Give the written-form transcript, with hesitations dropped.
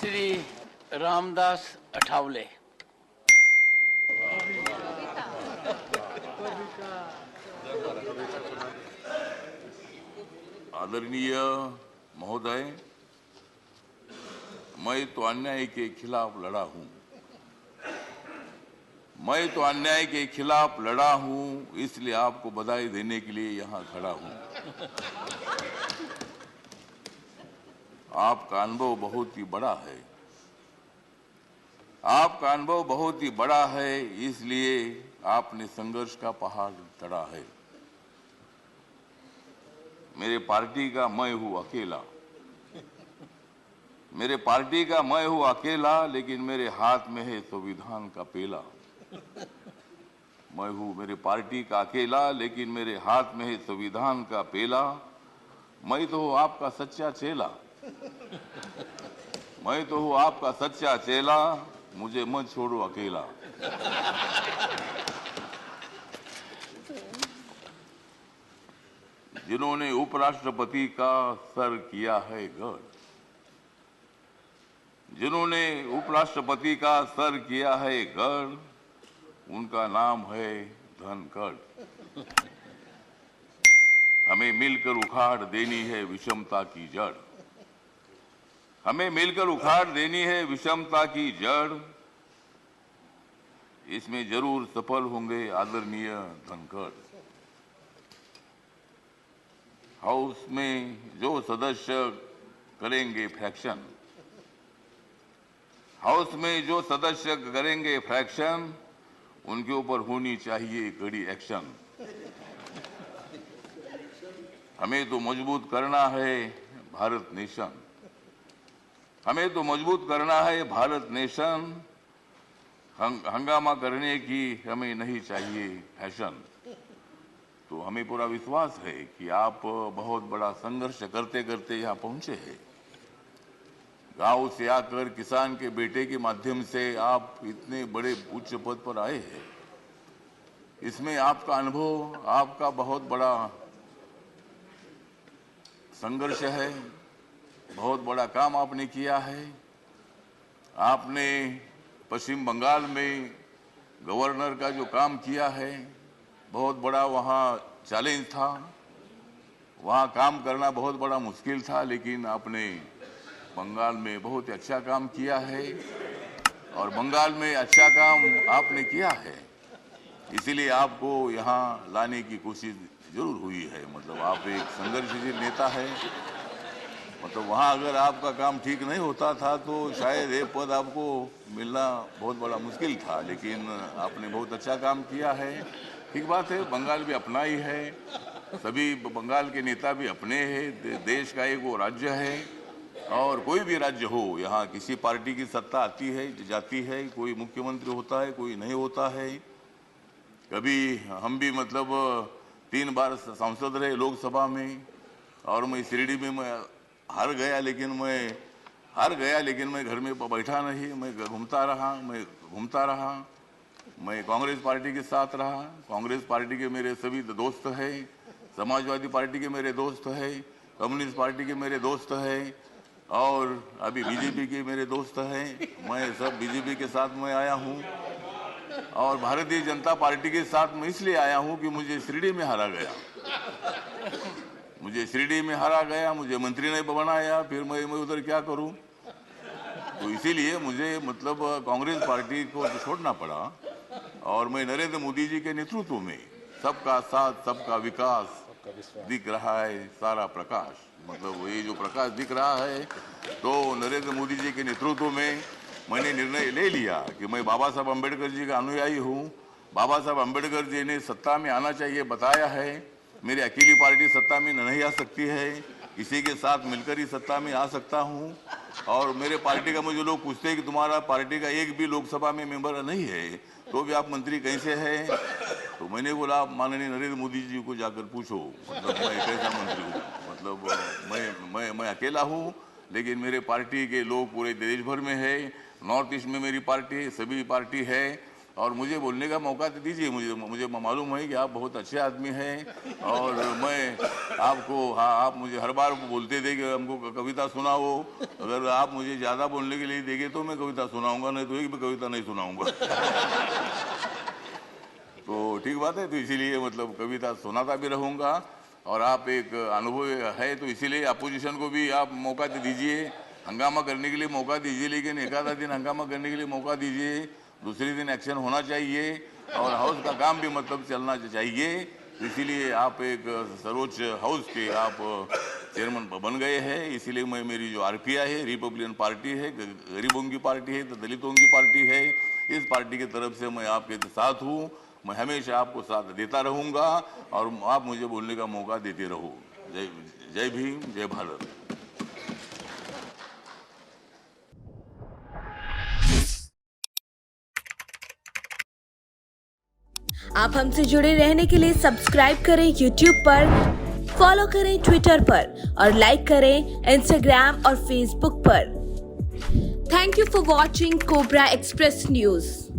श्री रामदास अठावले। आदरणीय महोदय, मैं तो अन्याय के खिलाफ लड़ा हूं। मैं तो अन्याय के खिलाफ लड़ा हूं, इसलिए आपको बधाई देने के लिए यहां खड़ा हूं। आपका अनुभव बहुत ही बड़ा है। आपका अनुभव बहुत ही बड़ा है, इसलिए आपने संघर्ष का पहाड़ चढ़ा है। मेरे पार्टी का मैं हूं अकेला। मेरे पार्टी का मैं हूं अकेला, लेकिन मेरे हाथ में है संविधान का पेला। मैं हूं मेरे पार्टी का अकेला, लेकिन मेरे हाथ में है संविधान का पेला। मैं तो हूं आपका सच्चा चेला। मैं तो हूं आपका सच्चा चेला, मुझे मत छोड़ो अकेला। जिन्होंने उपराष्ट्रपति का सर किया है गढ़, जिन्होंने उपराष्ट्रपति का सर किया है गढ़, उनका नाम है धनखड़। हमें मिलकर उखाड़ देनी है विषमता की जड़। हमें मिलकर उखाड़ देनी है विषमता की जड़। इसमें जरूर सफल होंगे आदरणीय धनखड़। हाउस में जो सदस्य करेंगे फ्रैक्शन, हाउस में जो सदस्य करेंगे फ्रैक्शन, उनके ऊपर होनी चाहिए कड़ी एक्शन। हमें तो मजबूत करना है भारत नेशन। हमें तो मजबूत करना है भारत नेशन। हंगामा करने की हमें नहीं चाहिए फैशन। तो हमें पूरा विश्वास है कि आप बहुत बड़ा संघर्ष करते करते यहाँ पहुंचे हैं। गांव से आकर किसान के बेटे के माध्यम से आप इतने बड़े उच्च पद पर आए हैं। इसमें आपका अनुभव, आपका बहुत बड़ा संघर्ष है। बहुत बड़ा काम आपने किया है। आपने पश्चिम बंगाल में गवर्नर का जो काम किया है, बहुत बड़ा वहाँ चैलेंज था। वहाँ काम करना बहुत बड़ा मुश्किल था, लेकिन आपने बंगाल में बहुत अच्छा काम किया है और बंगाल में अच्छा काम आपने किया है। इसीलिए आपको यहाँ लाने की कोशिश जरूर हुई है। मतलब आप एक संघर्षशील नेता है। मतलब वहाँ अगर आपका काम ठीक नहीं होता था तो शायद ये पद आपको मिलना बहुत बड़ा मुश्किल था, लेकिन आपने बहुत अच्छा काम किया है। ठीक बात है, बंगाल भी अपना ही है, सभी बंगाल के नेता भी अपने हैं। देश का एक वो राज्य है और कोई भी राज्य हो, यहाँ किसी पार्टी की सत्ता आती है जाती है, कोई मुख्यमंत्री होता है, कोई नहीं होता है। कभी हम भी मतलब 3 बार सांसद रहे लोकसभा में, और मैं शिरडी में मैं हार गया, लेकिन मैं घर में बैठा नहीं, मैं घूमता रहा। मैं कांग्रेस पार्टी के साथ रहा। कांग्रेस पार्टी के मेरे सभी दोस्त हैं, समाजवादी पार्टी के मेरे दोस्त हैं, कम्युनिस्ट पार्टी के मेरे दोस्त हैं और अभी बीजेपी के मेरे दोस्त हैं। मैं सब बीजेपी के साथ में आया हूँ और भारतीय जनता पार्टी के साथ मैं इसलिए आया हूँ कि मुझे शिरडी में हारा गया। मुझे मंत्री ने बनाया, फिर मैं उधर क्या करूं। तो इसीलिए मुझे मतलब कांग्रेस पार्टी को छोड़ना पड़ा और मैं नरेंद्र मोदी जी के नेतृत्व में सबका साथ सबका विकास दिख रहा है सारा प्रकाश। मतलब ये जो प्रकाश दिख रहा है, तो नरेंद्र मोदी जी के नेतृत्व में मैंने निर्णय ले लिया कि मैं बाबा साहब अम्बेडकर जी का अनुयायी हूँ। बाबा साहब अम्बेडकर जी ने सत्ता में आना चाहिए बताया है। मेरी अकेली पार्टी सत्ता में नहीं आ सकती है, किसी के साथ मिलकर ही सत्ता में आ सकता हूँ। और मेरे पार्टी का मुझे लोग पूछते हैं कि तुम्हारा पार्टी का एक भी लोकसभा में मेंबर नहीं है, तो भी आप मंत्री कैसे हैं। तो मैंने बोला आप माननीय नरेंद्र मोदी जी को जाकर पूछो, मतलब मैं कैसा मंत्री हूँ। मतलब मैं अकेला हूँ, लेकिन मेरे पार्टी के लोग पूरे देश भर में है। नॉर्थ ईस्ट में मेरी पार्टी सभी पार्टी है और मुझे बोलने का मौका तो दीजिए। मुझे मालूम है कि आप बहुत अच्छे आदमी हैं और मैं आपको, हाँ, आप मुझे हर बार बोलते थे कि हमको कविता सुनाओ। अगर आप मुझे ज़्यादा बोलने के लिए देंगे तो मैं कविता सुनाऊंगा, नहीं तो एक भी कविता नहीं सुनाऊंगा। तो ठीक बात है, तो इसीलिए मतलब कविता सुनाता भी रहूँगा। और आप एक अनुभव है तो इसीलिए अपोजिशन को भी आप मौका दीजिए, हंगामा करने के लिए मौका दीजिए, लेकिन एक आधा दिन हंगामा करने के लिए मौका दीजिए, दूसरे दिन एक्शन होना चाहिए और हाउस का काम भी मतलब चलना चाहिए। इसीलिए आप एक सर्वोच्च हाउस के आप चेयरमैन बन गए हैं। इसीलिए मैं, मेरी जो आरपीआई है, रिपब्लिकन पार्टी है, गरीबों की पार्टी है, दलितों की पार्टी है, इस पार्टी की तरफ से मैं आपके साथ हूँ। मैं हमेशा आपको साथ देता रहूँगा और आप मुझे बोलने का मौका देते रहो। जय जय भीम, जय भारत। आप हमसे जुड़े रहने के लिए सब्सक्राइब करें YouTube पर, फॉलो करें Twitter पर और लाइक करें Instagram और Facebook पर। Thank you for watching cobra express news.